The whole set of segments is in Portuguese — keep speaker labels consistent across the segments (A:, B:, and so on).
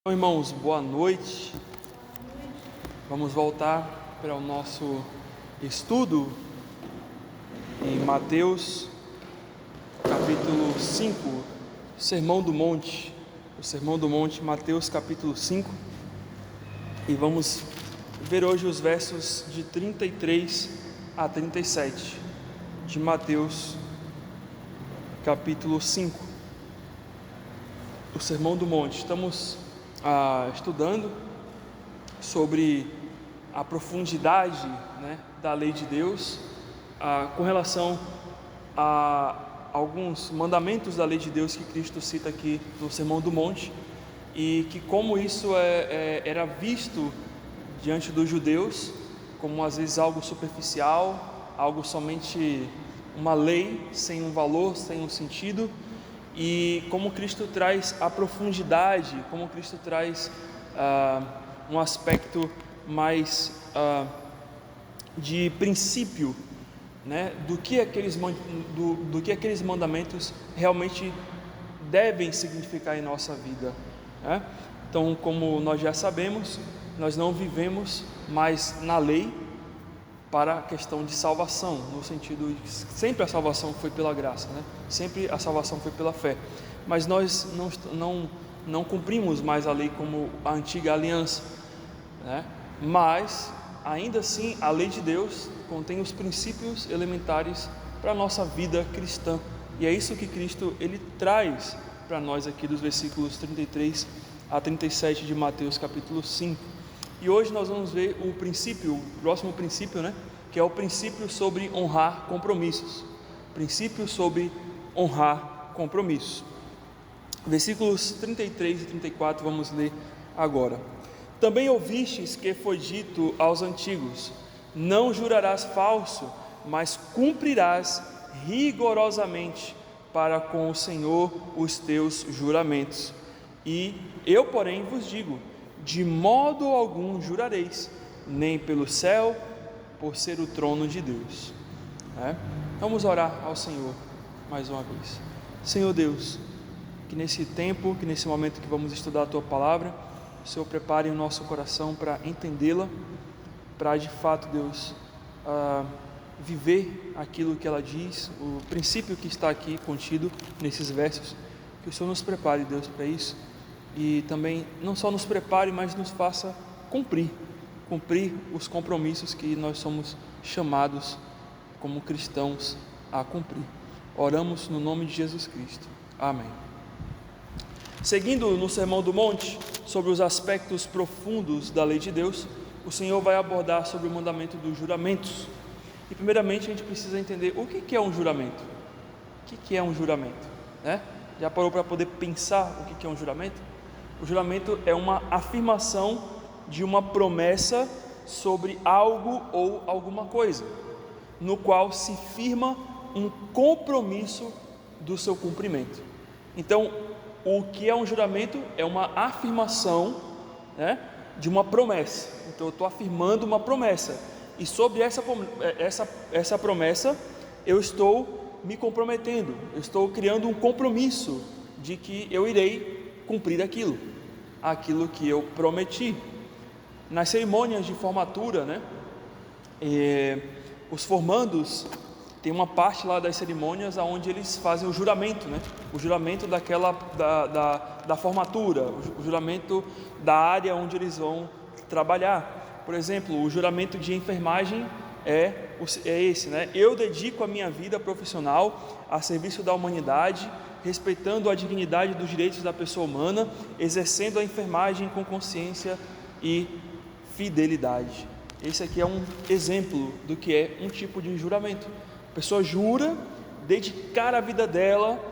A: Então, irmãos, boa noite. Vamos voltar para o nosso estudo em Mateus, capítulo 5, Sermão do Monte. O Sermão do Monte, Mateus, capítulo 5. E vamos ver hoje os versos de 33 a 37 de Mateus, capítulo 5. O Sermão do Monte. Estamos estudando sobre a profundidade, da lei de Deus, com relação a alguns mandamentos da lei de Deus que Cristo cita aqui no Sermão do Monte, e que como isso era visto diante dos judeus como às vezes algo superficial, algo somente uma lei sem um valor, sem um sentido, e como Cristo traz a profundidade, como Cristo traz um aspecto mais de princípio, do que aqueles mandamentos realmente devem significar em nossa vida, Então, como nós já sabemos, nós não vivemos mais na lei para a questão de salvação, no sentido de que sempre a salvação foi pela graça, sempre a salvação foi pela fé, mas nós não cumprimos mais a lei como a antiga aliança, mas ainda assim a lei de Deus contém os princípios elementares para a nossa vida cristã, e é isso que Cristo ele traz para nós aqui dos versículos 33 a 37 de Mateus capítulo 5. E hoje nós vamos ver o próximo princípio, que é o princípio sobre honrar compromissos. Princípio sobre honrar compromissos. Versículos 33 e 34 vamos ler agora. Também ouvistes que foi dito aos antigos: não jurarás falso, mas cumprirás rigorosamente para com o Senhor os teus juramentos. E eu, porém, vos digo: de modo algum jurareis, nem pelo céu, por ser o trono de Deus. Vamos orar ao Senhor mais uma vez. Senhor Deus, que nesse tempo, que nesse momento que vamos estudar a Tua Palavra, o Senhor prepare o nosso coração para entendê-la, para de fato, Deus, viver aquilo que ela diz, o princípio que está aqui contido nesses versos. Que o Senhor nos prepare, Deus, para isso. E também não só nos prepare, mas nos faça cumprir os compromissos que nós somos chamados como cristãos a cumprir. Oramos no nome de Jesus Cristo. Amém. Seguindo no Sermão do Monte, sobre os aspectos profundos da lei de Deus, o Senhor vai abordar sobre o mandamento dos juramentos. E primeiramente a gente precisa entender o que é um juramento. O que é um juramento? Já parou para poder pensar o que é um juramento? O juramento é uma afirmação de uma promessa sobre algo ou alguma coisa, no qual se firma um compromisso do seu cumprimento. Então, o que é um juramento? É uma afirmação, de uma promessa. Então, eu estou afirmando uma promessa, e sobre essa promessa, eu estou me comprometendo, eu estou criando um compromisso de que eu irei cumprir aquilo que eu prometi. Nas cerimônias de formatura, os formandos tem uma parte lá das cerimônias onde eles fazem o juramento, o juramento da formatura, o juramento da área onde eles vão trabalhar. Por exemplo, o juramento de enfermagem é esse, eu dedico a minha vida profissional a serviço da humanidade, respeitando a dignidade dos direitos da pessoa humana, exercendo a enfermagem com consciência e fidelidade. Esse aqui é um exemplo do que é um tipo de juramento. A pessoa jura dedicar a vida dela,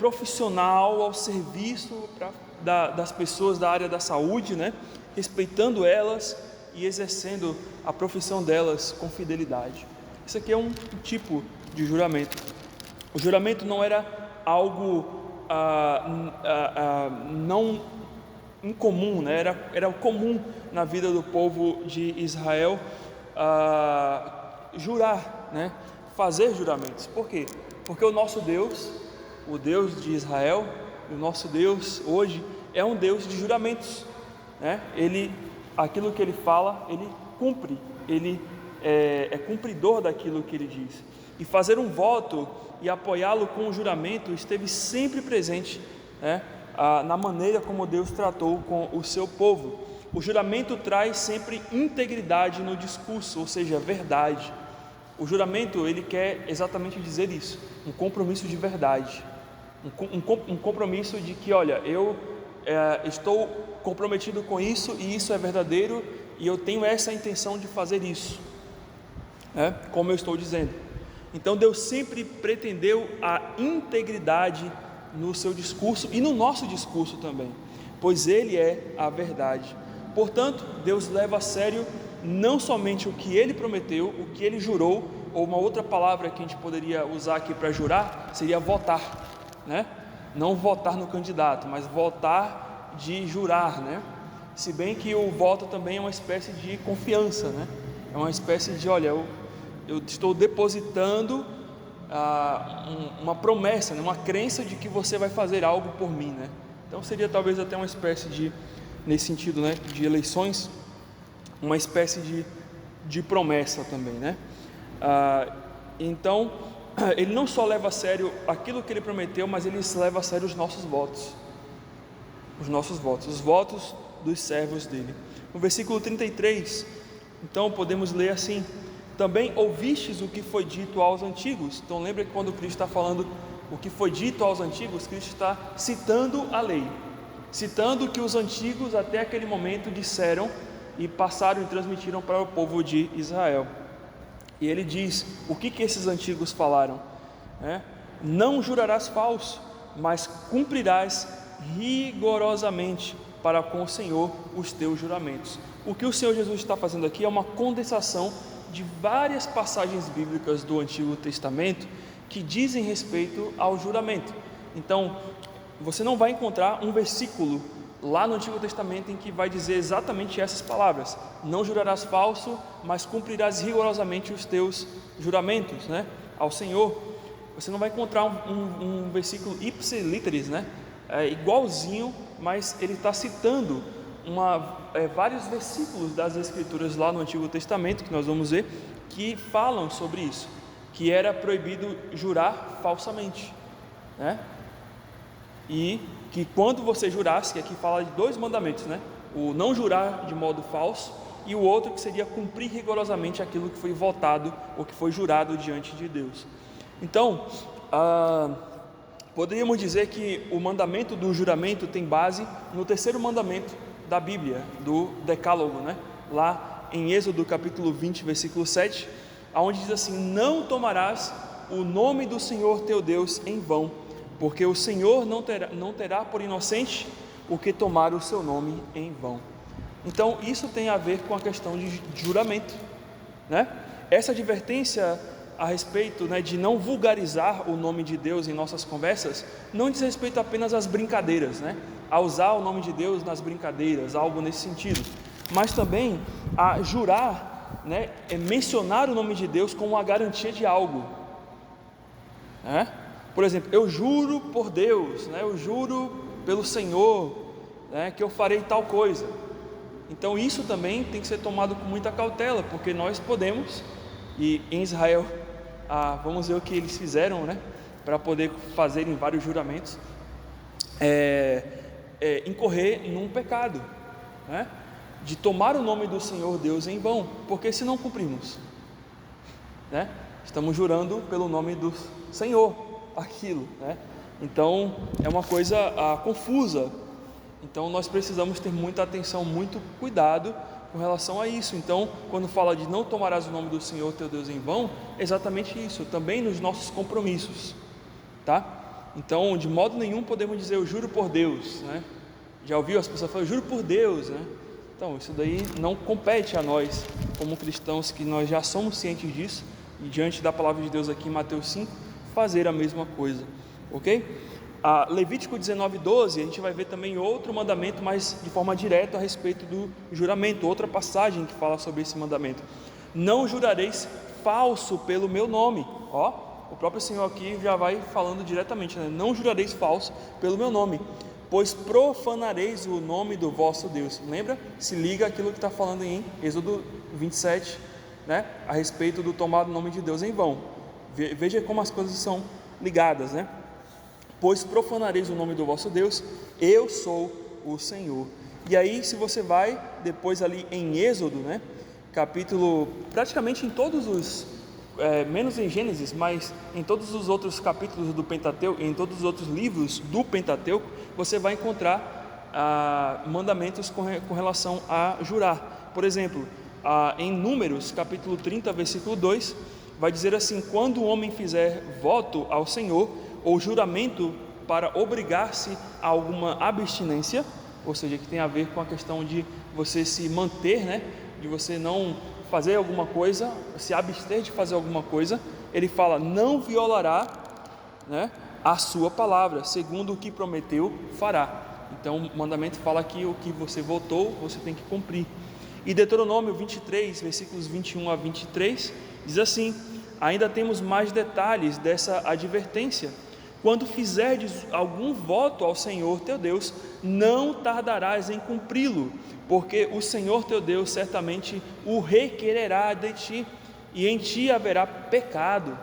A: profissional, ao serviço das pessoas da área da saúde, respeitando elas e exercendo a profissão delas com fidelidade. Isso aqui é um tipo de juramento. O juramento não era algo não incomum, era comum na vida do povo de Israel jurar, fazer juramentos. Por quê? Porque o nosso Deus, o Deus de Israel, o nosso Deus hoje, é um Deus de juramentos, né? Aquilo que Ele fala, Ele cumpre, Ele é cumpridor daquilo que Ele diz. E fazer um voto e apoiá-lo com o juramento esteve sempre presente, né, na maneira como Deus tratou com o seu povo. O juramento traz sempre integridade no discurso, ou seja, verdade. O juramento, ele quer exatamente dizer isso, um compromisso de verdade, um compromisso de que, olha, eu estou comprometido com isso, e isso é verdadeiro, e eu tenho essa intenção de fazer isso, como eu estou dizendo. Então Deus sempre pretendeu a integridade no seu discurso e no nosso discurso também, pois Ele é a verdade. Portanto, Deus leva a sério não somente o que Ele prometeu, o que Ele jurou, ou uma outra palavra que a gente poderia usar aqui para jurar, seria votar, né? Não votar no candidato, mas votar de jurar, né? Se bem que o voto também é uma espécie de confiança, né? É uma espécie de, olha, eu estou depositando uma promessa, né? Uma crença de que você vai fazer algo por mim, né? Então seria talvez até uma espécie de, nesse sentido, né, de eleições, uma espécie de promessa também, né? Então, Ele não só leva a sério aquilo que Ele prometeu, mas Ele leva a sério os nossos votos, os votos dos servos dEle. No versículo 33, então podemos ler assim: também ouvistes o que foi dito aos antigos. Então lembra que quando Cristo está falando o que foi dito aos antigos, Cristo está citando a lei, citando o que os antigos até aquele momento disseram e passaram e transmitiram para o povo de Israel. E ele diz, o que esses antigos falaram? Não jurarás falso, mas cumprirás rigorosamente para com o Senhor os teus juramentos. O que o Senhor Jesus está fazendo aqui é uma condensação de várias passagens bíblicas do Antigo Testamento que dizem respeito ao juramento. Então, você não vai encontrar um versículo lá no Antigo Testamento em que vai dizer exatamente essas palavras: não jurarás falso, mas cumprirás rigorosamente os teus juramentos, né, ao Senhor. Você não vai encontrar um versículo ipse literis, né, igualzinho, mas ele está citando vários versículos das Escrituras lá no Antigo Testamento, que nós vamos ver, que falam sobre isso, que era proibido jurar falsamente, né? E que quando você jurasse, que aqui fala de dois mandamentos, né? O não jurar de modo falso, e o outro que seria cumprir rigorosamente aquilo que foi votado ou que foi jurado diante de Deus. Então, poderíamos dizer que o mandamento do juramento tem base no terceiro mandamento da Bíblia, do Decálogo, né? Lá em Êxodo capítulo 20, versículo 7, onde diz assim: não tomarás o nome do Senhor teu Deus em vão, porque o Senhor não terá por inocente o que tomar o seu nome em vão. Então isso tem a ver com a questão de juramento, né? Essa advertência a respeito, né, de não vulgarizar o nome de Deus em nossas conversas, não diz respeito apenas às brincadeiras, né, a usar o nome de Deus nas brincadeiras, algo nesse sentido, mas também a jurar, né, mencionar o nome de Deus como uma garantia de algo, né? Por exemplo, eu juro por Deus, né, eu juro pelo Senhor, né, que eu farei tal coisa. Então isso também tem que ser tomado com muita cautela, porque nós podemos, e em Israel, vamos ver o que eles fizeram, né, para poder fazerem vários juramentos, incorrer num pecado, né, de tomar o nome do Senhor Deus em vão, porque se não cumprimos, né, estamos jurando pelo nome do Senhor aquilo, né? Então é uma coisa confusa. Então nós precisamos ter muita atenção, muito cuidado com relação a isso. Então, quando fala de não tomarás o nome do Senhor teu Deus em vão, é exatamente isso, também nos nossos compromissos, tá? Então, de modo nenhum podemos dizer eu juro por Deus, né? Já ouviu as pessoas falarem eu juro por Deus, né? Então, isso daí não compete a nós, como cristãos, que nós já somos cientes disso, e diante da palavra de Deus aqui em Mateus 5, fazer a mesma coisa, ok? Levítico 19:12, a gente vai ver também outro mandamento, mas de forma direta a respeito do juramento, outra passagem que fala sobre esse mandamento: não jurareis falso pelo meu nome. O próprio Senhor aqui já vai falando diretamente, né? Não jurareis falso pelo meu nome, pois profanareis o nome do vosso Deus. Lembra? Se liga aquilo que está falando em Êxodo 27, né? A respeito do tomar o nome de Deus em vão. Veja como as coisas são ligadas, né? Pois profanareis o nome do vosso Deus, eu sou o Senhor. E aí, se você vai depois ali em Êxodo, né? Capítulo, praticamente em todos os, menos em Gênesis, mas em todos os outros capítulos do Pentateuco, em todos os outros livros do Pentateuco, você vai encontrar mandamentos com relação a jurar. Por exemplo, em Números, capítulo 30, versículo 2, vai dizer assim: quando o homem fizer voto ao Senhor, ou juramento para obrigar-se a alguma abstinência, ou seja, que tem a ver com a questão de você se manter, né, de você não fazer alguma coisa, se abster de fazer alguma coisa, ele fala: não violará, né, a sua palavra, segundo o que prometeu fará. Então o mandamento fala que o que você votou, você tem que cumprir. E Deuteronômio 23, versículos 21 a 23, diz assim: ainda temos mais detalhes dessa advertência. Quando fizerdes algum voto ao Senhor teu Deus, não tardarás em cumpri-lo, porque o Senhor teu Deus certamente o requererá de ti, e em ti haverá pecado.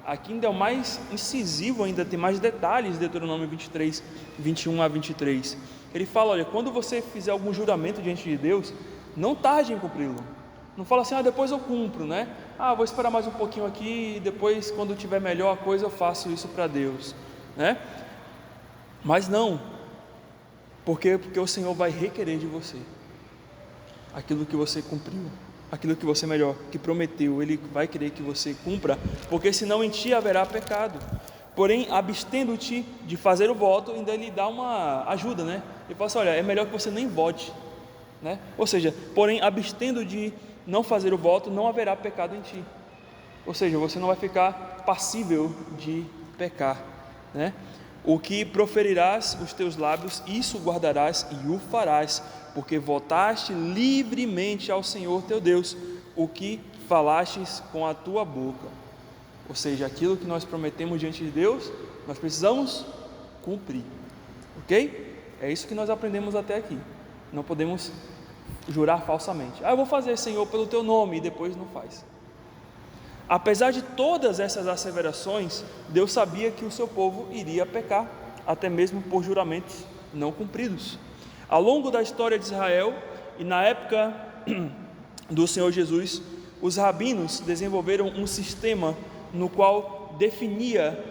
A: Aqui ainda é o mais incisivo, ainda tem mais detalhes, Deuteronômio 23, 21 a 23. Ele fala: olha, quando você fizer algum juramento diante de Deus, não tarde em cumpri-lo. Não fala assim: depois eu cumpro, né? Vou esperar mais um pouquinho aqui, e depois, quando tiver melhor a coisa, eu faço isso para Deus, né? Mas não, porque o Senhor vai requerer de você aquilo que você cumpriu, aquilo que você que prometeu. Ele vai querer que você cumpra, porque senão em ti haverá pecado. Porém, abstendo-te de fazer o voto, ainda ele dá uma ajuda, né? Ele fala assim: olha, é melhor que você nem vote, né? Ou seja, porém, abstendo de não fazer o voto, não haverá pecado em ti. Ou seja, você não vai ficar passível de pecar, né? O que proferirás os teus lábios, isso guardarás e o farás, porque votaste livremente ao Senhor teu Deus o que falastes com a tua boca. Ou seja, aquilo que nós prometemos diante de Deus, nós precisamos cumprir, ok? É isso que nós aprendemos até aqui. Não podemos jurar falsamente: eu vou fazer, Senhor, pelo teu nome, e depois não faz. Apesar de todas essas asseverações, Deus sabia que o seu povo iria pecar, até mesmo por juramentos não cumpridos. Ao longo da história de Israel e na época do Senhor Jesus, os rabinos desenvolveram um sistema no qual definia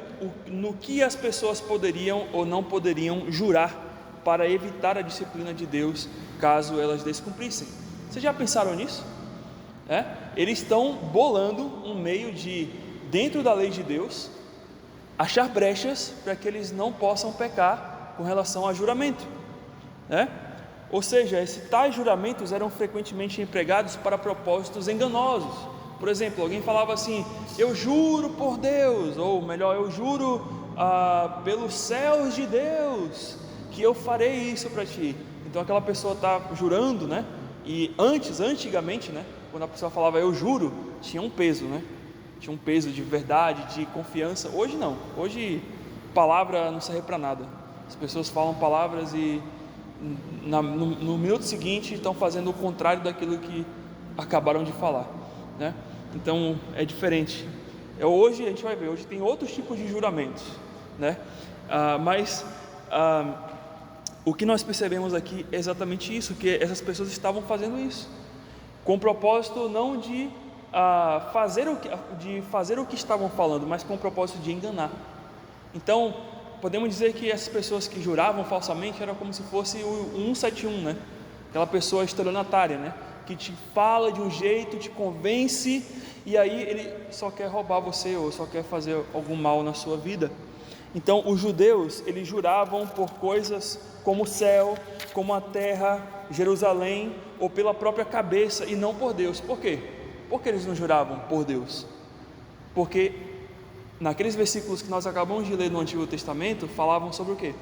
A: no que as pessoas poderiam ou não poderiam jurar, para evitar a disciplina de Deus caso elas descumprissem. Vocês já pensaram nisso? Eles estão bolando um meio de, dentro da lei de Deus, achar brechas para que eles não possam pecar com relação a juramento, Ou seja, esses tais juramentos eram frequentemente empregados para propósitos enganosos. Por exemplo, alguém falava assim: eu juro por Deus, ou melhor, eu juro pelos céus de Deus que eu farei isso para ti. Então aquela pessoa está jurando, né? E antigamente, né, quando a pessoa falava eu juro, tinha um peso, né? Tinha um peso de verdade, de confiança. Hoje não. Hoje palavra não serve para nada. As pessoas falam palavras e no minuto seguinte estão fazendo o contrário daquilo que acabaram de falar, né? Então é diferente. Hoje a gente vai ver, hoje tem outros tipos de juramentos, né? Mas o que nós percebemos aqui é exatamente isso, que essas pessoas estavam fazendo isso com o propósito não de fazer o que estavam falando, mas com o propósito de enganar. Então podemos dizer que essas pessoas que juravam falsamente era como se fosse o 171, né? Aquela pessoa estelionatária, né? Que te fala de um jeito, te convence, e aí ele só quer roubar você, ou só quer fazer algum mal na sua vida. Então os judeus, eles juravam por coisas como o céu, como a terra, Jerusalém, ou pela própria cabeça, e não por Deus. Por quê? Porque eles não juravam por Deus? Porque naqueles versículos que nós acabamos de ler no Antigo Testamento, falavam sobre o quê?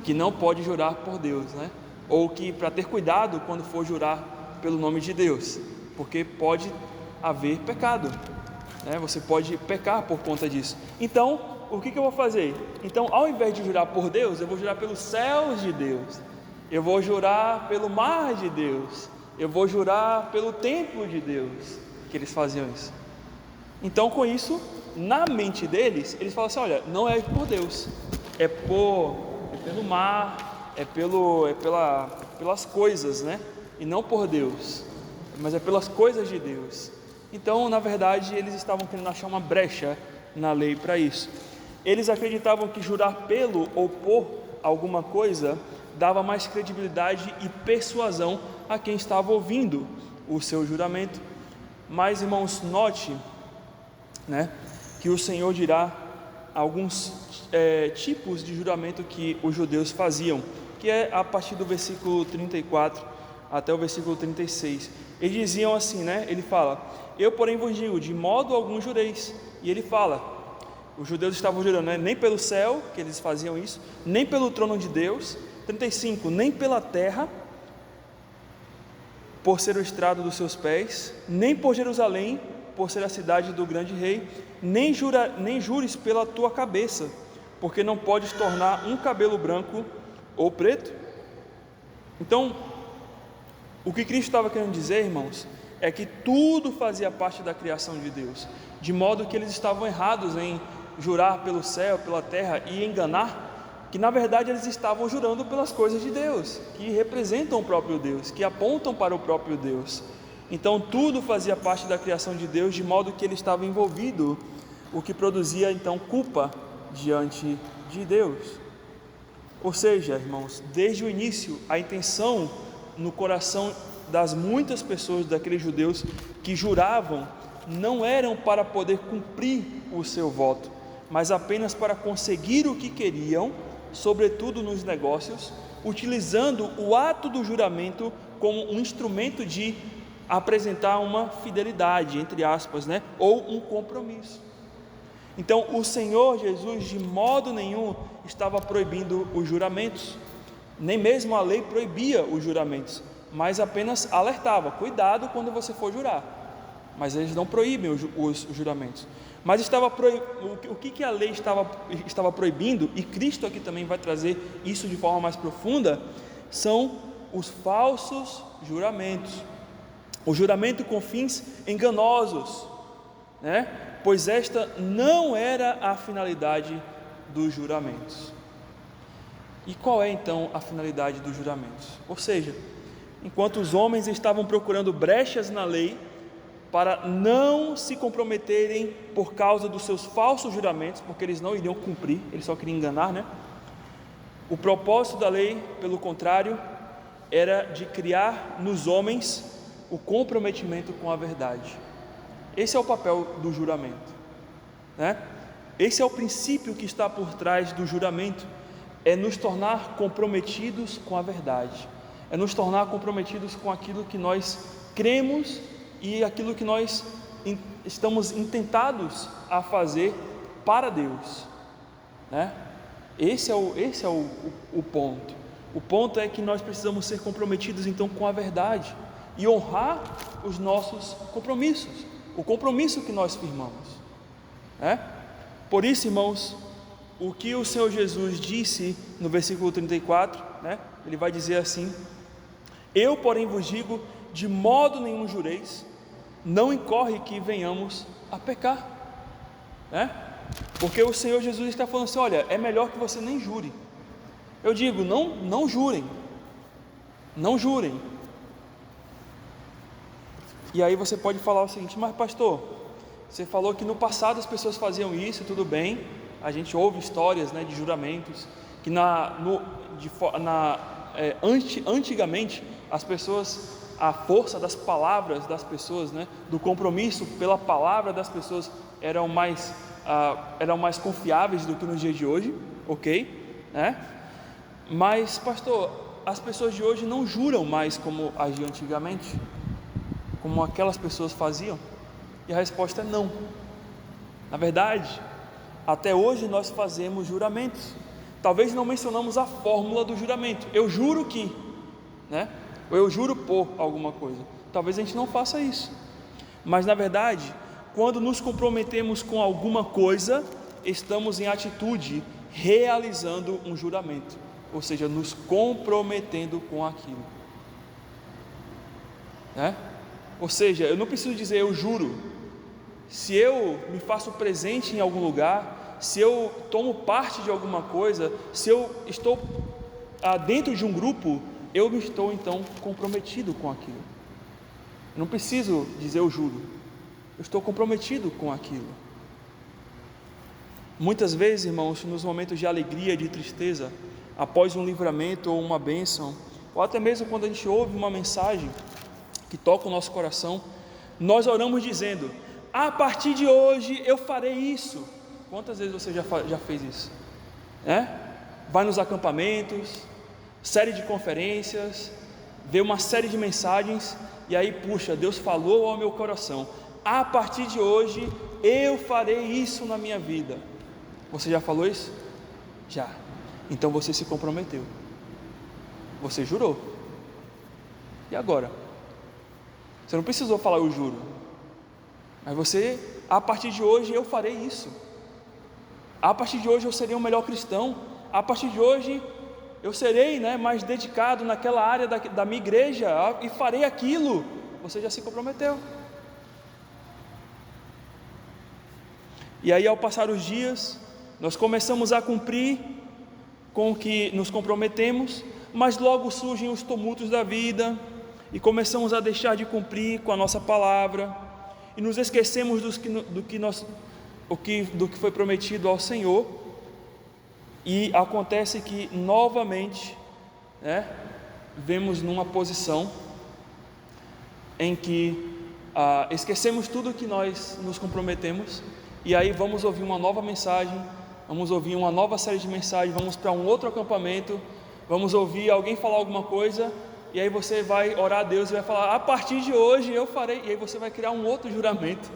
A: Que não pode jurar por Deus, né? Ou que para ter cuidado quando for jurar pelo nome de Deus, porque pode haver pecado, né? Você pode pecar por conta disso. Então o que eu vou fazer? Então, ao invés de jurar por Deus, eu vou jurar pelos céus de Deus, eu vou jurar pelo mar de Deus, eu vou jurar pelo templo de Deus, que eles faziam isso. Então, com isso, na mente deles, eles falam assim: olha, não é por Deus, é pelo mar, pelas coisas, né? E não por Deus, mas é pelas coisas de Deus. Então, na verdade, eles estavam querendo achar uma brecha na lei para isso. Eles acreditavam que jurar pelo ou por alguma coisa dava mais credibilidade e persuasão a quem estava ouvindo o seu juramento. Mas, irmãos, note, né, que o Senhor dirá alguns tipos de juramento que os judeus faziam, que é a partir do versículo 34 até o versículo 36. Eles diziam assim, né? Ele fala: eu porém vos digo, de modo algum jureis. E ele fala, os judeus estavam jurando, né? Nem pelo céu, que eles faziam isso, nem pelo trono de Deus. 35, nem pela terra, por ser o estrado dos seus pés, nem por Jerusalém, por ser a cidade do grande rei, nem jures pela tua cabeça, porque não podes tornar um cabelo branco ou preto. Então, o que Cristo estava querendo dizer, irmãos, é que tudo fazia parte da criação de Deus, de modo que eles estavam errados em jurar pelo céu, pela terra e enganar, que na verdade eles estavam jurando pelas coisas de Deus, que representam o próprio Deus, que apontam para o próprio Deus. Então tudo fazia parte da criação de Deus, de modo que ele estava envolvido, o que produzia então culpa diante de Deus. Ou seja, irmãos, desde o início, a intenção no coração das muitas pessoas, daqueles judeus que juravam, não eram para poder cumprir o seu voto, mas apenas para conseguir o que queriam, sobretudo nos negócios, utilizando o ato do juramento como um instrumento de apresentar uma fidelidade, entre aspas, né? Ou um compromisso. Então o Senhor Jesus de modo nenhum estava proibindo os juramentos, nem mesmo a lei proibia os juramentos, mas apenas alertava: cuidado quando você for jurar. Mas eles não proíbem os juramentos. Mas o que a lei estava proibindo, e Cristo aqui também vai trazer isso de forma mais profunda, são os falsos juramentos, o juramento com fins enganosos, né? Pois esta não era a finalidade dos juramentos. E qual é então a finalidade dos juramentos? Ou seja, enquanto os homens estavam procurando brechas na lei para não se comprometerem por causa dos seus falsos juramentos, porque eles não iriam cumprir, eles só queriam enganar, né? O propósito da lei, pelo contrário, era de criar nos homens o comprometimento com a verdade. Esse é o papel do juramento, né? Esse é o princípio que está por trás do juramento, é nos tornar comprometidos com a verdade, é nos tornar comprometidos com aquilo que nós cremos e aquilo que nós estamos intentados a fazer para Deus, né? Esse é o ponto. O ponto é que nós precisamos ser comprometidos então com a verdade e honrar os nossos compromissos, o compromisso que nós firmamos, né? Por isso, irmãos, o que o Senhor Jesus disse no versículo 34, né? Ele vai dizer assim: eu porém vos digo, de modo nenhum jureis, não incorre que venhamos a pecar, né? Porque o Senhor Jesus está falando assim: olha, é melhor que você nem jure. Eu digo, não jurem, não jurem. E aí você pode falar o seguinte: mas pastor, você falou que no passado as pessoas faziam isso, tudo bem, a gente ouve histórias, né, de juramentos, que antigamente as pessoas, a força das palavras das pessoas, né, do compromisso pela palavra das pessoas eram mais confiáveis do que nos dias de hoje, ok, né? Mas pastor, as pessoas de hoje não juram mais como as de antigamente, como aquelas pessoas faziam? E a resposta é não. Na verdade, até hoje nós fazemos juramentos, talvez não mencionamos a fórmula do juramento, eu juro que, né? Ou eu juro por alguma coisa, talvez a gente não faça isso, mas na verdade, quando nos comprometemos com alguma coisa, estamos em atitude realizando um juramento, ou seja, nos comprometendo com aquilo, né? Ou seja, eu não preciso dizer eu juro. Se eu me faço presente em algum lugar, se eu tomo parte de alguma coisa, se eu estou dentro de um grupo, eu me estou então comprometido com aquilo. Eu não preciso dizer eu juro, eu estou comprometido com aquilo. Muitas vezes, irmãos, nos momentos de alegria, de tristeza, após um livramento ou uma bênção, ou até mesmo quando a gente ouve uma mensagem que toca o nosso coração, nós oramos dizendo: a partir de hoje eu farei isso. Quantas vezes você já fez isso? Vai nos acampamentos, série de conferências, vê uma série de mensagens, e aí, puxa, Deus falou ao meu coração: a partir de hoje eu farei isso na minha vida. Você já falou isso? Já. Então você se comprometeu, você jurou. E agora? Você não precisou falar eu juro, mas você: a partir de hoje eu farei isso, a partir de hoje eu serei um melhor cristão, a partir de hoje eu serei, mais dedicado naquela área da minha igreja e farei aquilo. Você já se comprometeu. E aí, ao passar os dias, nós começamos a cumprir com o que nos comprometemos, mas logo surgem os tumultos da vida e começamos a deixar de cumprir com a nossa palavra e nos esquecemos do que foi prometido ao Senhor. E acontece que novamente, vemos numa posição em que esquecemos tudo que nós nos comprometemos, e aí vamos ouvir uma nova mensagem, vamos ouvir uma nova série de mensagens, vamos para um outro acampamento, vamos ouvir alguém falar alguma coisa, e aí você vai orar a Deus e vai falar: a partir de hoje eu farei, e aí você vai criar um outro juramento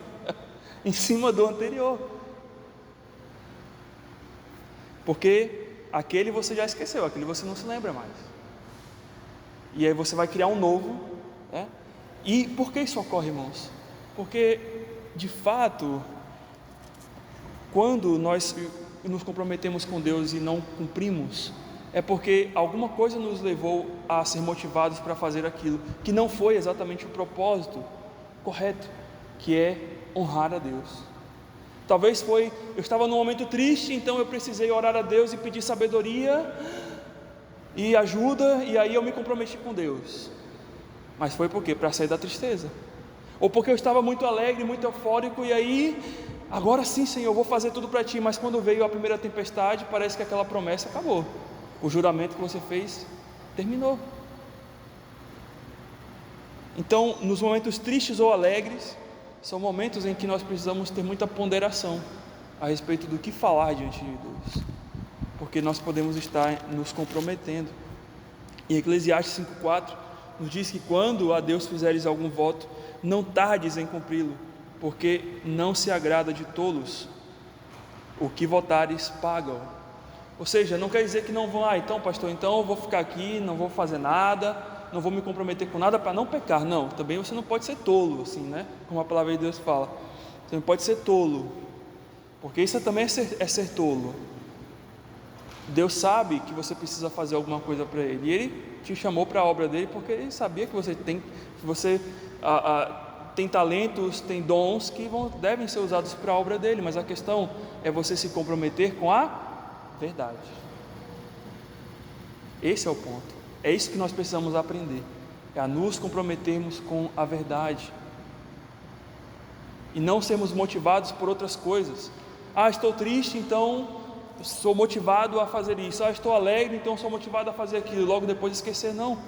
A: em cima do anterior, porque aquele você já esqueceu, aquele você não se lembra mais, e aí você vai criar um novo, E por que isso ocorre, irmãos? Porque, de fato, quando nós nos comprometemos com Deus e não cumprimos, é porque alguma coisa nos levou a ser motivados para fazer aquilo, que não foi exatamente o propósito correto, que é honrar a Deus. Talvez eu estava num momento triste, então eu precisei orar a Deus e pedir sabedoria e ajuda, e aí eu me comprometi com Deus. Mas foi por quê? Para sair da tristeza. Ou porque eu estava muito alegre, muito eufórico, e aí, agora sim, Senhor, eu vou fazer tudo para Ti. Mas quando veio a primeira tempestade, parece que aquela promessa acabou. O juramento que você fez terminou. Então, nos momentos tristes ou alegres, são momentos em que nós precisamos ter muita ponderação a respeito do que falar diante de Deus, porque nós podemos estar nos comprometendo. Em Eclesiastes 5,4 nos diz que quando a Deus fizeres algum voto, não tardes em cumpri-lo, porque não se agrada de tolos. O que votares pagam. Ou seja, não quer dizer que não vão, então pastor, então eu vou ficar aqui, não vou fazer nada, não vou me comprometer com nada para não pecar. Não, também você não pode ser tolo, assim, como a palavra de Deus fala. Você não pode ser tolo, porque isso também é ser tolo. Deus sabe que você precisa fazer alguma coisa para Ele, e Ele te chamou para a obra dele, porque Ele sabia que você tem talentos, tem dons que devem ser usados para a obra dele, mas a questão é você se comprometer com a verdade. Esse é o ponto, é isso que nós precisamos aprender, é a nos comprometermos com a verdade, e não sermos motivados por outras coisas. Estou triste, então sou motivado a fazer isso. Estou alegre, então sou motivado a fazer aquilo, logo depois esquecer. Não,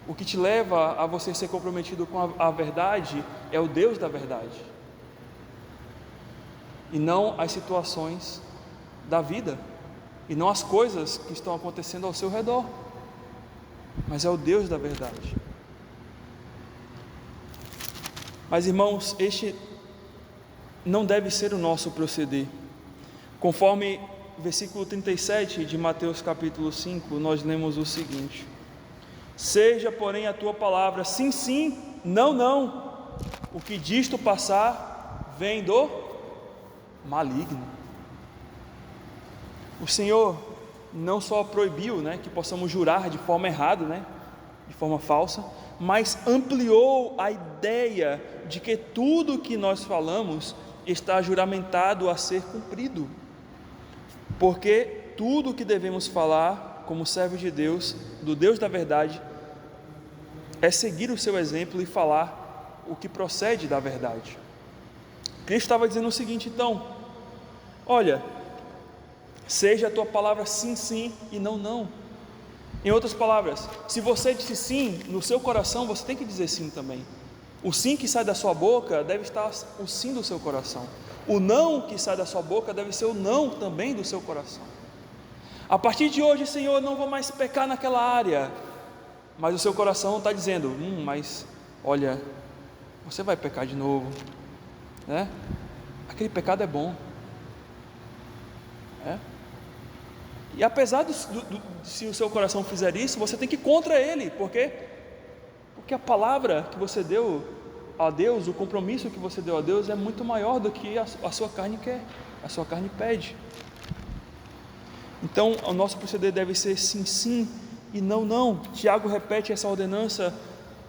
A: o que te leva a você ser comprometido com a verdade é o Deus da verdade, e não as situações da vida, e não as coisas que estão acontecendo ao seu redor, mas é o Deus da verdade. Mas, irmãos, este não deve ser o nosso proceder. Conforme versículo 37 de Mateus capítulo 5, nós lemos o seguinte: seja porém a tua palavra sim, sim, não, não, o que disto passar vem do maligno. O Senhor não só proibiu, né, que possamos jurar de forma errada, né, de forma falsa, mas ampliou a ideia de que tudo que nós falamos está juramentado a ser cumprido, porque tudo que devemos falar como servos de Deus, do Deus da verdade, é seguir o seu exemplo e falar o que procede da verdade. Cristo estava dizendo o seguinte, então: olha, seja a tua palavra sim, sim e não, não. Em outras palavras, se você disse sim no seu coração, você tem que dizer sim também. O sim que sai da sua boca deve estar o sim do seu coração. O não que sai da sua boca deve ser o não também do seu coração. A partir de hoje, Senhor, eu não vou mais pecar naquela área. Mas o seu coração está dizendo, mas olha, você vai pecar de novo, né? Aquele pecado é bom, né? E apesar se o seu coração fizer isso, você tem que ir contra ele, porque a palavra que você deu a Deus, o compromisso que você deu a Deus é muito maior do que a sua carne quer, a sua carne pede. Então o nosso proceder deve ser sim, sim e não, não. Tiago repete essa ordenança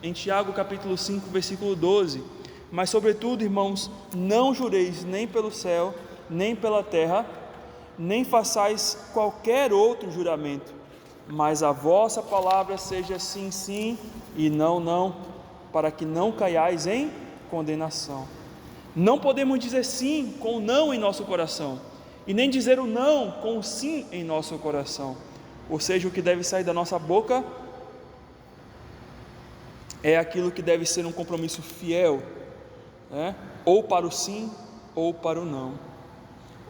A: em Tiago capítulo 5, versículo 12: mas sobretudo, irmãos, não jureis nem pelo céu, nem pela terra, nem façais qualquer outro juramento, mas a vossa palavra seja sim, sim e não, não, para que não caiais em condenação. Não podemos dizer sim com o não em nosso coração, e nem dizer o não com o sim em nosso coração. Ou seja, o que deve sair da nossa boca é aquilo que deve ser um compromisso fiel, né? Ou para o sim ou para o não,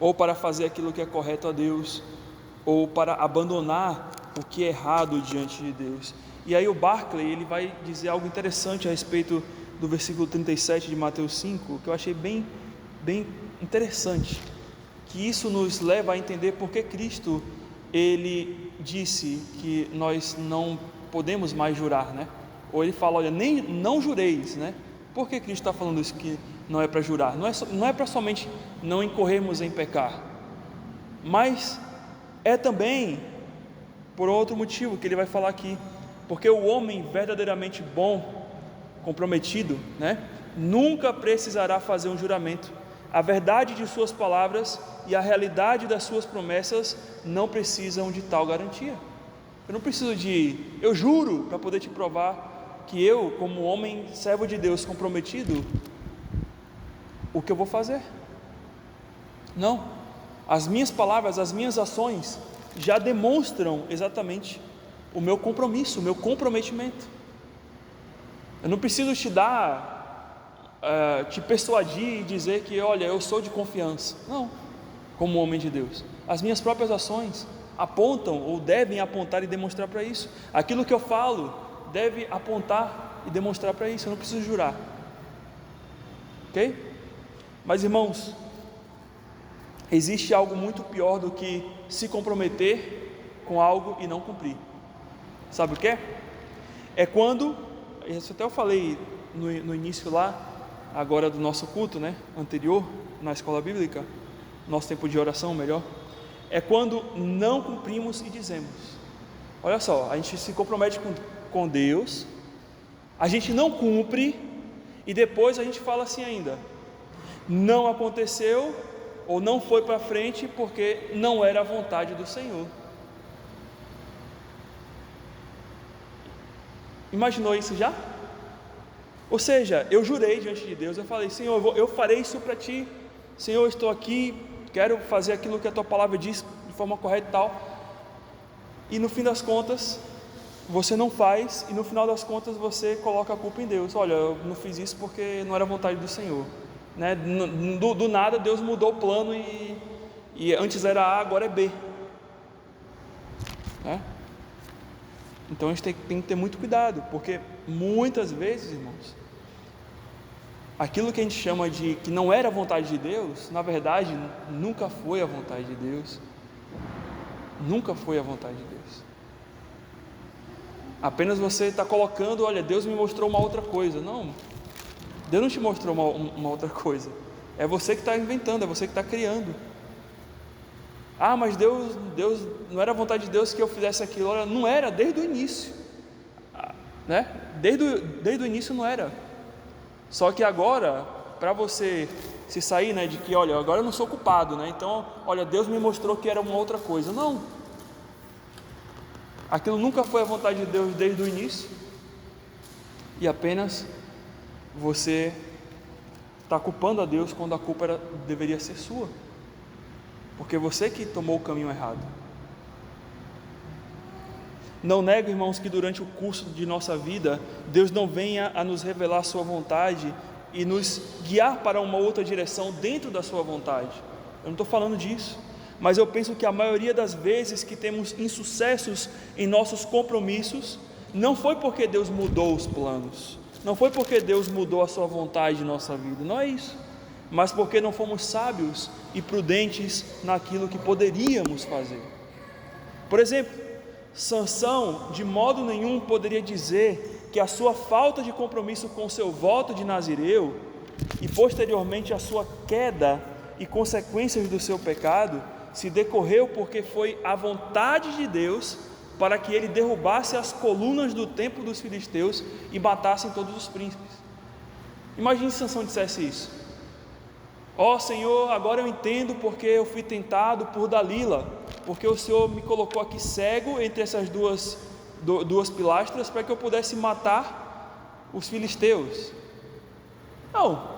A: ou para fazer aquilo que é correto a Deus, ou para abandonar o que é errado diante de Deus. E aí o Barclay, ele vai dizer algo interessante a respeito do versículo 37 de Mateus 5, que eu achei bem interessante, que isso nos leva a entender por que Cristo, ele disse que nós não podemos mais jurar, né? Ou ele fala, olha, não jureis, né? Por que Cristo está falando isso, que não é para jurar? Não é para somente não incorrermos em pecar, mas é também por outro motivo que ele vai falar aqui, porque o homem verdadeiramente bom, comprometido, né, nunca precisará fazer um juramento. A verdade de suas palavras e a realidade das suas promessas não precisam de tal garantia. Eu não preciso eu juro para poder te provar que eu, como homem servo de Deus comprometido, o que eu vou fazer? Não, as minhas palavras, as minhas ações já demonstram exatamente o meu compromisso, o meu comprometimento. Eu não preciso te persuadir e dizer que, olha, eu sou de confiança. Não, como homem de Deus, as minhas próprias ações apontam ou devem apontar e demonstrar para isso. Aquilo que eu falo deve apontar e demonstrar para isso. Eu não preciso jurar, ok? Mas, irmãos, existe algo muito pior do que se comprometer com algo e não cumprir. Sabe o que é? É quando, isso até eu falei no início lá, agora do nosso culto, né, anterior, na escola bíblica, nosso tempo de oração, melhor, é quando não cumprimos e dizemos, olha só, a gente se compromete com Deus, a gente não cumpre, e depois a gente fala assim ainda, não aconteceu, ou não foi para frente, porque não era a vontade do Senhor. Imaginou isso já? Ou seja, eu jurei diante de Deus, eu falei, Senhor, eu farei isso para Ti, Senhor, eu estou aqui, quero fazer aquilo que a Tua palavra diz de forma correta e tal, e no fim das contas, você não faz, e no final das contas você coloca a culpa em Deus. Olha, eu não fiz isso porque não era vontade do Senhor, né? Do nada Deus mudou o plano e antes era A, agora é B, né? Então a gente tem que ter muito cuidado, porque muitas vezes, irmãos, aquilo que a gente chama de que não era a vontade de Deus, na verdade nunca foi a vontade de Deus. Nunca foi a vontade de Deus. Apenas você está colocando, olha, Deus me mostrou uma outra coisa. Não, Deus não te mostrou uma outra coisa. É você que está inventando, é você que está criando. Ah, mas Deus não era a vontade de Deus que eu fizesse aquilo. Olha, não era desde o início, né? Desde o início não era. Só que agora, para você se sair, né, de que, olha, agora eu não sou culpado, né? Então, olha, Deus me mostrou que era uma outra coisa. Não. Aquilo nunca foi a vontade de Deus desde o início. E apenas você está culpando a Deus quando a culpa deveria ser sua, porque você que tomou o caminho errado. Não nego, irmãos, que durante o curso de nossa vida, Deus não venha a nos revelar a sua vontade e nos guiar para uma outra direção dentro da sua vontade. Eu não estou falando disso, mas eu penso que a maioria das vezes que temos insucessos em nossos compromissos, não foi porque Deus mudou os planos, não foi porque Deus mudou a sua vontade em nossa vida, não é isso, mas porque não fomos sábios e prudentes naquilo que poderíamos fazer. Por exemplo, Sansão de modo nenhum poderia dizer que a sua falta de compromisso com seu voto de nazireu e posteriormente a sua queda e consequências do seu pecado se decorreu porque foi a vontade de Deus para que ele derrubasse as colunas do templo dos filisteus e matassem todos os príncipes. Imagine se Sansão dissesse isso: ó Senhor, agora eu entendo porque eu fui tentado por Dalila, porque o Senhor me colocou aqui cego entre essas duas pilastras para que eu pudesse matar os filisteus. Não,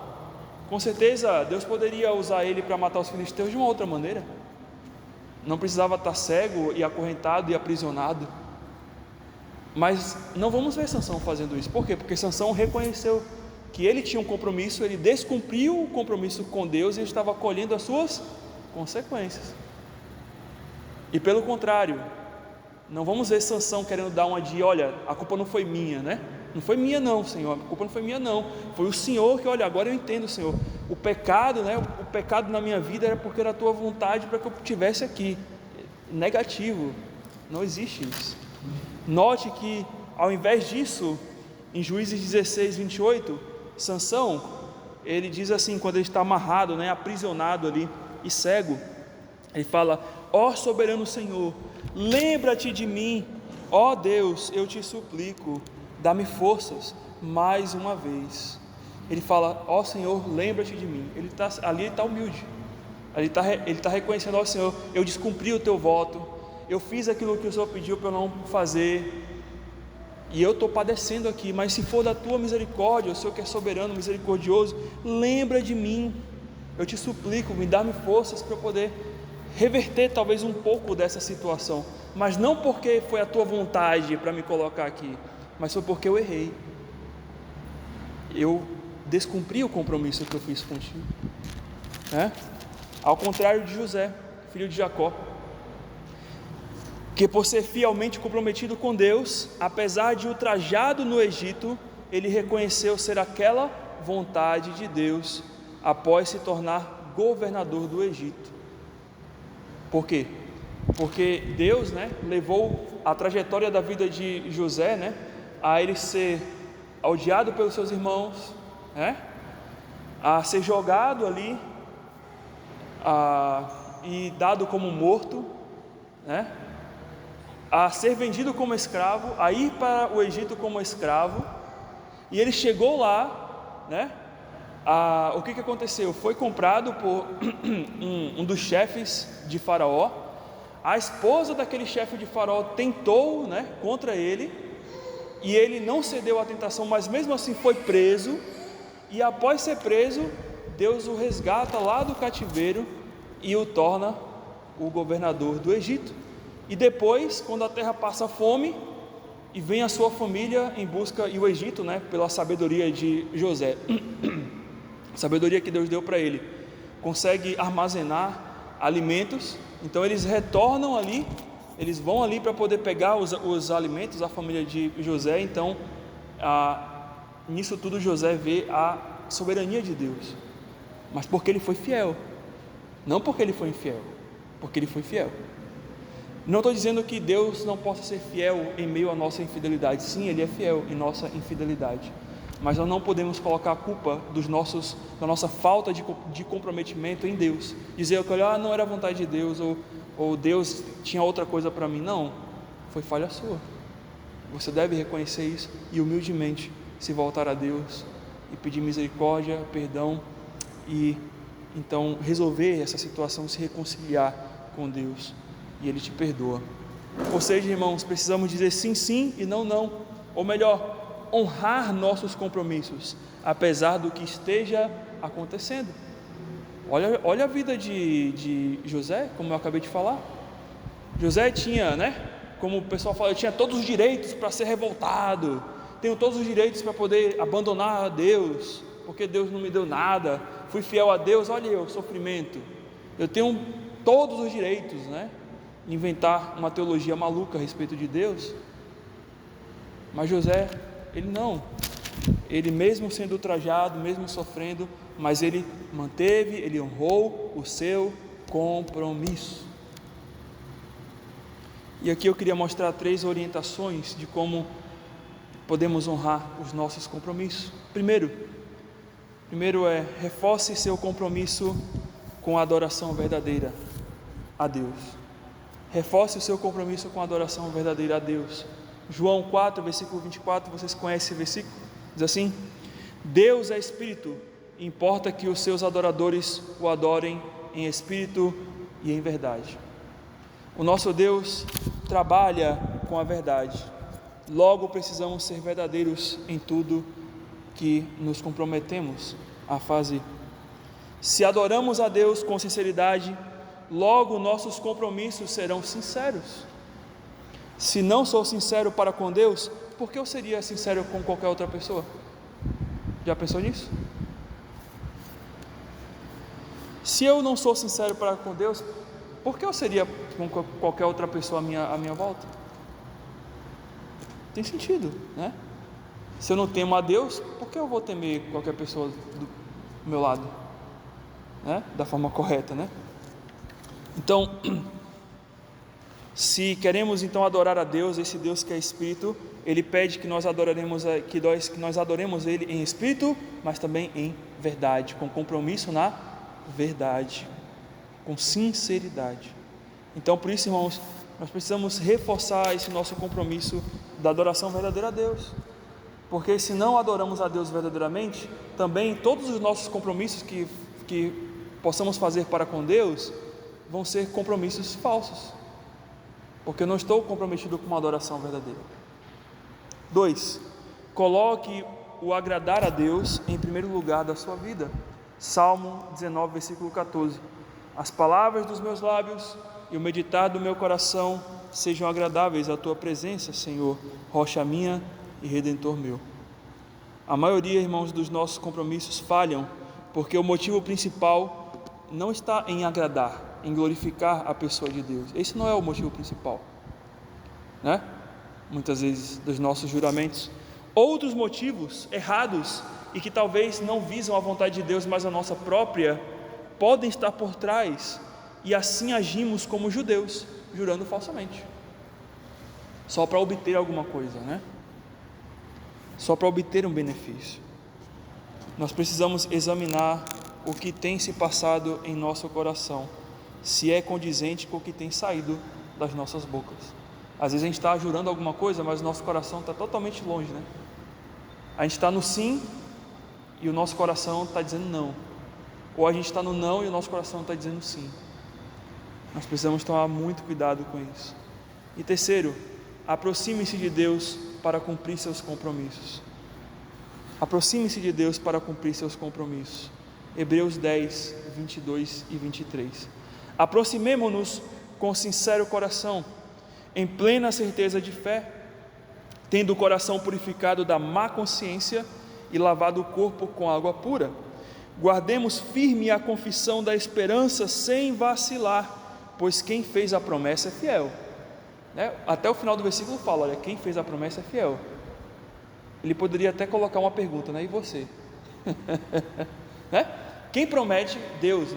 A: com certeza Deus poderia usar ele para matar os filisteus de uma outra maneira. Não precisava estar cego e acorrentado e aprisionado. Mas não vamos ver Sansão fazendo isso. Por quê? Porque Sansão reconheceu que ele tinha um compromisso, ele descumpriu o compromisso com Deus e ele estava colhendo as suas consequências. E pelo contrário, não vamos ver Sansão querendo dar uma de, olha, a culpa não foi minha, né? Não foi minha não, Senhor, a culpa não foi minha não, foi o Senhor que, olha, agora eu entendo, Senhor, o pecado, né? O pecado na minha vida era porque era a tua vontade para que eu estivesse aqui. Negativo, não existe isso. Note que ao invés disso, em Juízes 16, 28, Sansão, ele diz assim, quando ele está amarrado, né, aprisionado ali e cego, ele fala: ó soberano Senhor, lembra-te de mim, ó Deus, eu te suplico, dá-me forças mais uma vez. Ele fala: ó Senhor, lembra-te de mim. Ali ele está humilde, ele está reconhecendo: ó Senhor, eu descumpri o teu voto, eu fiz aquilo que o Senhor pediu para eu não fazer, e eu estou padecendo aqui, mas se for da tua misericórdia, o Senhor que é soberano, misericordioso, lembra de mim, eu te suplico, me dá-me forças para eu poder reverter talvez um pouco dessa situação, mas não porque foi a tua vontade para me colocar aqui, mas foi porque eu errei, eu descumpri o compromisso que eu fiz contigo, né? Ao contrário de José, filho de Jacó, que por ser fielmente comprometido com Deus, apesar de ultrajado no Egito, ele reconheceu ser aquela vontade de Deus após se tornar governador do Egito. Por quê? Porque Deus, né, levou a trajetória da vida de José, né, a ele ser odiado pelos seus irmãos, né, a ser jogado ali e dado como morto, né, a ser vendido como escravo, a ir para o Egito como escravo, e ele chegou lá, né? O que aconteceu? Foi comprado por um dos chefes de Faraó. A esposa daquele chefe de Faraó tentou, né, contra ele, e ele não cedeu à tentação, mas mesmo assim foi preso, e após ser preso, Deus o resgata lá do cativeiro e o torna o governador do Egito. E depois, quando a terra passa fome, e vem a sua família em busca, e o Egito, né, pela sabedoria de José, sabedoria que Deus deu para ele, consegue armazenar alimentos, então eles retornam ali, eles vão ali para poder pegar os alimentos, a família de José. Então, nisso tudo José vê a soberania de Deus, mas porque ele foi fiel, não porque ele foi infiel, porque ele foi fiel. Não estou dizendo que Deus não possa ser fiel em meio à nossa infidelidade. Sim, Ele é fiel em nossa infidelidade, mas nós não podemos colocar a culpa da nossa falta de comprometimento em Deus, dizer que não era a vontade de Deus, ou ou Deus tinha outra coisa para mim. Não, foi falha sua. Você deve reconhecer isso e humildemente se voltar a Deus e pedir misericórdia, perdão, e então resolver essa situação, se reconciliar com Deus, e Ele te perdoa. Ou seja, irmãos, precisamos dizer sim, sim e não, não, ou melhor, honrar nossos compromissos, apesar do que esteja acontecendo. Olha a vida de José, como eu acabei de falar. José tinha, como o pessoal fala, eu tinha todos os direitos para ser revoltado, tenho todos os direitos para poder abandonar a Deus, porque Deus não me deu nada, fui fiel a Deus, olha o sofrimento, eu tenho todos os direitos, inventar uma teologia maluca a respeito de Deus. Mas José, ele não, ele mesmo sendo ultrajado, mesmo sofrendo, mas ele manteve, ele honrou o seu compromisso. E aqui eu queria mostrar 3 orientações de como podemos honrar os nossos compromissos. Primeiro é, reforce seu compromisso com a adoração verdadeira a Deus. Reforce o seu compromisso com a adoração verdadeira a Deus. João 4, versículo 24, vocês conhecem esse versículo? Diz assim: Deus é Espírito, importa que os seus adoradores o adorem em espírito e em verdade. O nosso Deus trabalha com a verdade, logo precisamos ser verdadeiros em tudo que nos comprometemos a fazer. Se adoramos a Deus com sinceridade, logo nossos compromissos serão sinceros. Se não sou sincero para com Deus, por que eu seria sincero com qualquer outra pessoa? Já pensou nisso? Se eu não sou sincero para com Deus, por que eu seria com qualquer outra pessoa à minha volta? Tem sentido, Se eu não temo a Deus, por que eu vou temer qualquer pessoa do meu lado? Da forma correta, Então, se queremos então adorar a Deus, esse Deus que é Espírito, Ele pede que nós adoremos Ele em Espírito, mas também em verdade, com compromisso na verdade, com sinceridade. Então, por isso, irmãos, nós precisamos reforçar esse nosso compromisso da adoração verdadeira a Deus, porque se não adoramos a Deus verdadeiramente, também todos os nossos compromissos que possamos fazer para com Deus vão ser compromissos falsos, porque eu não estou comprometido com uma adoração verdadeira. 2. Coloque o agradar a Deus em primeiro lugar da sua vida. Salmo 19, versículo 14: as palavras dos meus lábios e o meditar do meu coração sejam agradáveis à tua presença, Senhor, rocha minha e redentor meu. A maioria, irmãos, dos nossos compromissos falham porque o motivo principal não está em agradar, em glorificar a pessoa de Deus. Esse não é o motivo principal, muitas vezes dos nossos juramentos. Outros motivos errados e que talvez não visam a vontade de Deus, mas a nossa própria, podem estar por trás, e assim agimos como judeus, jurando falsamente, só para obter alguma coisa, só para obter um benefício. Nós precisamos examinar o que tem se passado em nosso coração, se é condizente com o que tem saído das nossas bocas. Às vezes a gente está jurando alguma coisa, mas o nosso coração está totalmente longe, A gente está no sim e o nosso coração está dizendo não, ou a gente está no não e o nosso coração está dizendo sim. Nós precisamos tomar muito cuidado com isso. E terceiro, aproxime-se de Deus para cumprir seus compromissos. Aproxime-se de Deus para cumprir seus compromissos. Hebreus 10, 22 e 23. Aproximemo-nos com sincero coração, em plena certeza de fé, tendo o coração purificado da má consciência e lavado o corpo com água pura. Guardemos firme a confissão da esperança sem vacilar, pois quem fez a promessa é fiel. Até o final do versículo fala, olha, quem fez a promessa é fiel. Ele poderia até colocar uma pergunta, e você? Quem promete? Deus,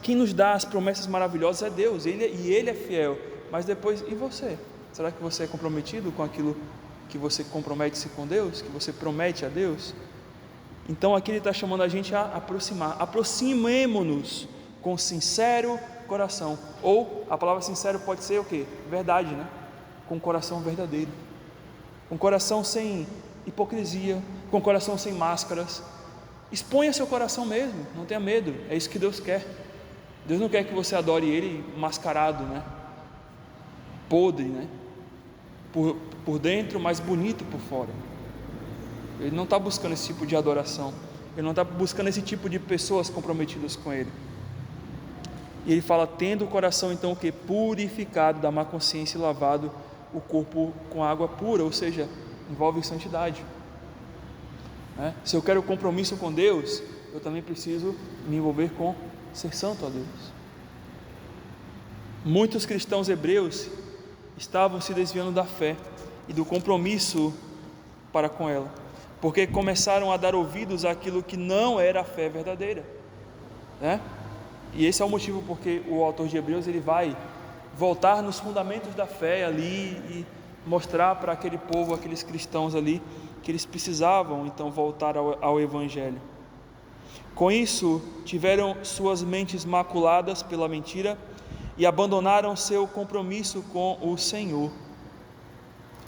A: quem nos dá as promessas maravilhosas é Deus, Ele é fiel. Mas depois, e você? Será que você é comprometido com aquilo que você compromete-se com Deus, que você promete a Deus? Então aqui Ele está chamando a gente a aproximar. Aproximemo-nos com sincero coração. Ou a palavra sincero pode ser o quê? Verdade, né? Com coração verdadeiro, com coração sem hipocrisia, com coração sem máscaras. Exponha seu coração mesmo, não tenha medo, é isso que Deus quer. Deus não quer que você adore Ele mascarado, né? Podre, né? Por dentro, mas bonito por fora. Ele não está buscando esse tipo de adoração, Ele não está buscando esse tipo de pessoas comprometidas com Ele. E Ele fala, tendo o coração então o que? Purificado da má consciência e lavado o corpo com água pura, ou seja, envolve santidade. Se eu quero compromisso com Deus, eu também preciso me envolver com ser santo a Deus. Muitos cristãos hebreus estavam se desviando da fé e do compromisso para com ela, porque começaram a dar ouvidos àquilo que não era a fé verdadeira, E esse é o motivo porque o autor de Hebreus ele vai voltar nos fundamentos da fé ali e mostrar para aquele povo, aqueles cristãos ali, que eles precisavam então voltar ao Evangelho. Com isso, tiveram suas mentes maculadas pela mentira e abandonaram seu compromisso com o Senhor.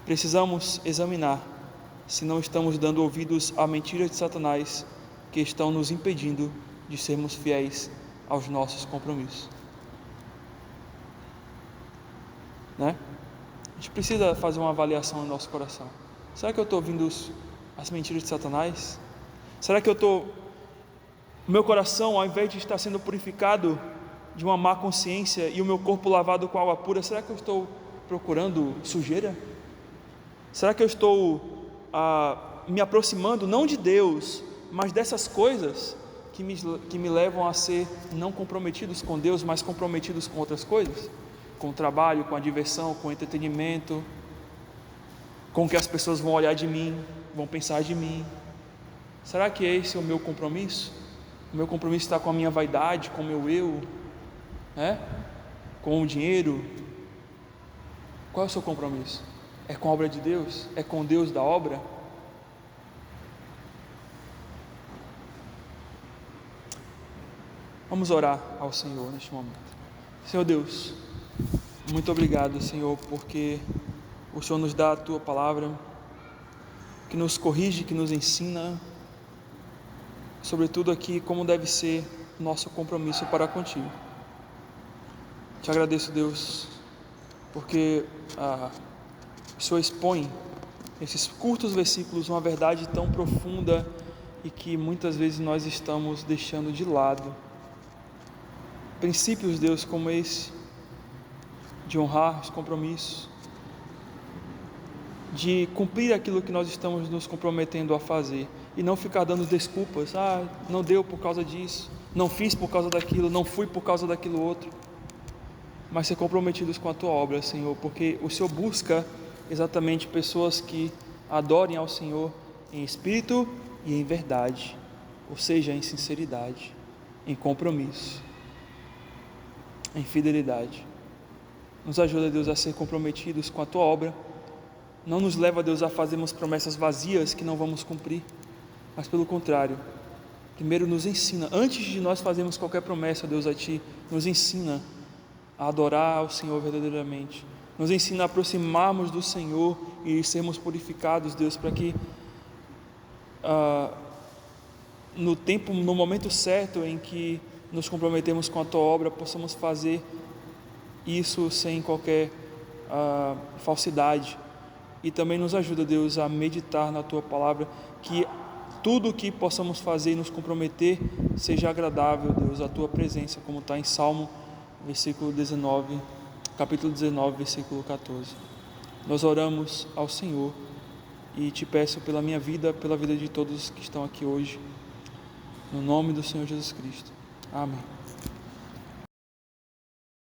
A: Precisamos examinar se não estamos dando ouvidos à mentira de Satanás, que estão nos impedindo de sermos fiéis aos nossos compromissos. A gente precisa fazer uma avaliação no nosso coração. Será que eu estou ouvindo as mentiras de Satanás? Será que o meu coração, ao invés de estar sendo purificado de uma má consciência e o meu corpo lavado com água pura, será que eu estou procurando sujeira? Será que eu estou me aproximando não de Deus, mas dessas coisas que me levam a ser não comprometidos com Deus, mas comprometidos com outras coisas? Com o trabalho, com a diversão, com o entretenimento, com o que as pessoas vão olhar de mim, vão pensar de mim. Será que esse é o meu compromisso? O meu compromisso está com a minha vaidade, com o meu eu, com o dinheiro? Qual é o seu compromisso? É com a obra de Deus? É com Deus da obra? Vamos orar ao Senhor neste momento. Senhor Deus, muito obrigado, Senhor, porque o Senhor nos dá a Tua palavra, que nos corrige, que nos ensina, sobretudo aqui, como deve ser nosso compromisso para contigo. Te agradeço, Deus, porque o Senhor expõe esses curtos versículos uma verdade tão profunda e que muitas vezes nós estamos deixando de lado. Princípios, Deus, como esse, de honrar os compromissos, de cumprir aquilo que nós estamos nos comprometendo a fazer e não ficar dando desculpas, não deu por causa disso, não fiz por causa daquilo, não fui por causa daquilo outro, mas ser comprometidos com a Tua obra, Senhor, porque o Senhor busca exatamente pessoas que adorem ao Senhor em espírito e em verdade, ou seja, em sinceridade, em compromisso, em fidelidade. Nos ajuda, Deus, a ser comprometidos com a Tua obra. Não nos leva, Deus, a fazermos promessas vazias que não vamos cumprir, mas pelo contrário, primeiro nos ensina, antes de nós fazermos qualquer promessa, Deus, a Ti, nos ensina a adorar ao Senhor verdadeiramente, nos ensina a aproximarmos do Senhor e sermos purificados, Deus, para que no momento certo em que nos comprometemos com a Tua obra, possamos fazer isso sem qualquer falsidade. E também nos ajuda, Deus, a meditar na Tua palavra, que tudo o que possamos fazer e nos comprometer seja agradável, Deus, à Tua presença, como está em Salmo, capítulo 19, versículo 14. Nós oramos ao Senhor e Te peço pela minha vida, pela vida de todos que estão aqui hoje, no nome do Senhor Jesus Cristo. Amém.